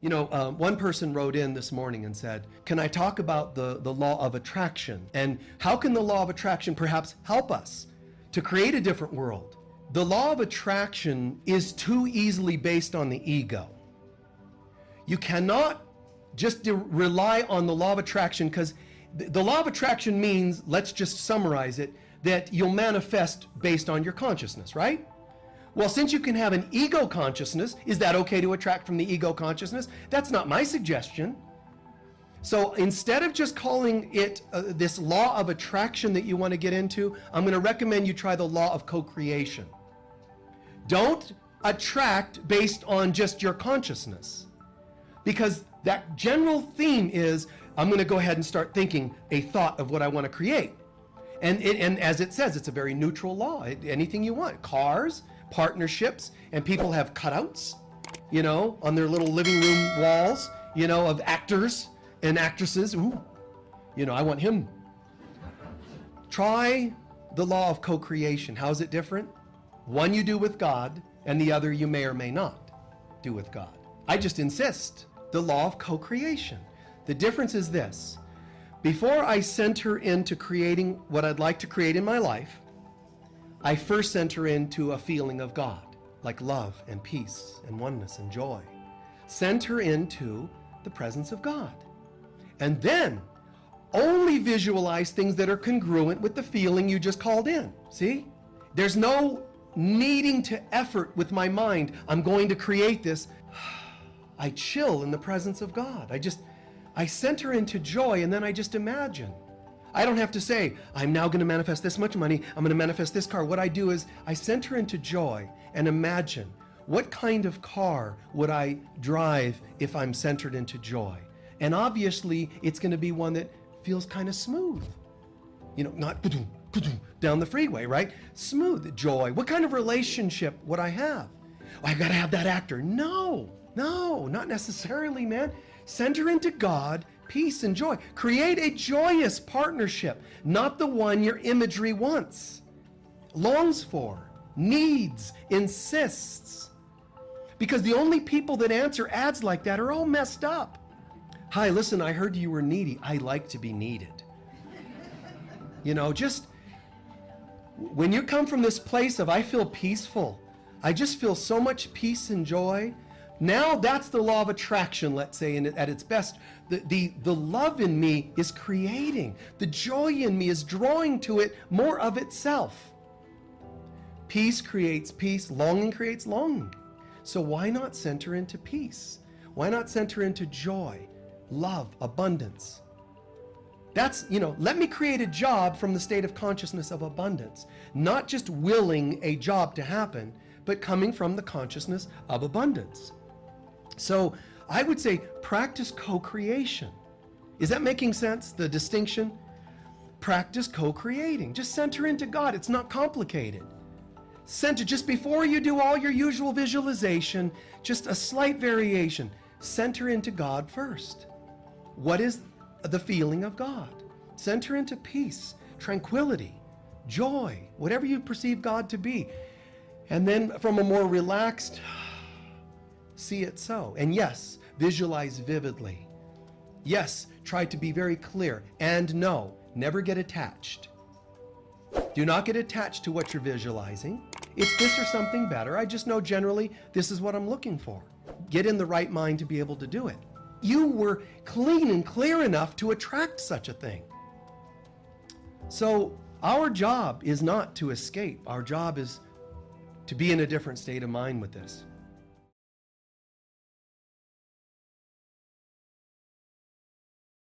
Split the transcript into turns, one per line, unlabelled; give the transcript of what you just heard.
One person wrote in this morning and said, can I talk about the law of attraction? And how can the law of attraction perhaps help us to create a different world? The law of attraction is too easily based on the ego. You cannot just rely on the law of attraction, because the law of attraction means, let's just summarize it, that you'll manifest based on your consciousness, right? Well, since you can have an ego consciousness, is that okay to attract from the ego consciousness? That's not my suggestion. So instead of just calling it this law of attraction that you want to get into, I'm going to recommend you try the law of co-creation. Don't attract based on just your consciousness, because that general theme is, I'm going to go ahead and start thinking a thought of what I want to create. And as it says, it's a very neutral law. Anything you want. Cars, partnerships, and people have cutouts, on their little living room walls, of actors and actresses. Ooh, I want him. Try the law of co-creation. How is it different? One you do with God, and the other you may or may not do with God. I just insist, the law of co-creation. The difference is this. Before I center into creating what I'd like to create in my life, I first center into a feeling of God, like love and peace and oneness and joy. Center into the presence of God. And then only visualize things that are congruent with the feeling you just called in. See? There's no needing to effort with my mind. I'm going to create this. I chill in the presence of God. I center into joy, and then I just imagine. I don't have to say, I'm now going to manifest this much money, I'm going to manifest this car. What I do is I center into joy and imagine, what kind of car would I drive if I'm centered into joy? And obviously, it's going to be one that feels kind of smooth. Not down the freeway, right? Smooth joy. What kind of relationship would I have? I got to have that actor. No, not necessarily, man. Center into God, peace and joy. Create a joyous partnership, not the one your imagery wants, longs for, needs, insists. Because the only people that answer ads like that are all messed up. Hi, listen, I heard you were needy. I like to be needed. Just when you come from this place of, I feel peaceful, I just feel so much peace and joy. Now that's the law of attraction, let's say, at its best. The love in me is creating. The joy in me is drawing to it more of itself. Peace creates peace. Longing creates longing. So why not center into peace? Why not center into joy, love, abundance? That's, let me create a job from the state of consciousness of abundance. Not just willing a job to happen, but coming from the consciousness of abundance. So I would say practice co-creation. Is that making sense, the distinction? Practice co-creating. Just center into God. It's not complicated. Center, just before you do all your usual visualization, just a slight variation. Center into God first. What is the feeling of God? Center into peace, tranquility, joy, whatever you perceive God to be. And then from a more relaxed, see it so. And yes, visualize vividly. Yes, try to be very clear. And no, never get attached. Do not get attached to what you're visualizing. It's this or something better. I just know generally this is what I'm looking for. Get in the right mind to be able to do it. You were clean and clear enough to attract such a thing. So our job is not to escape. Our job is to be in a different state of mind with this.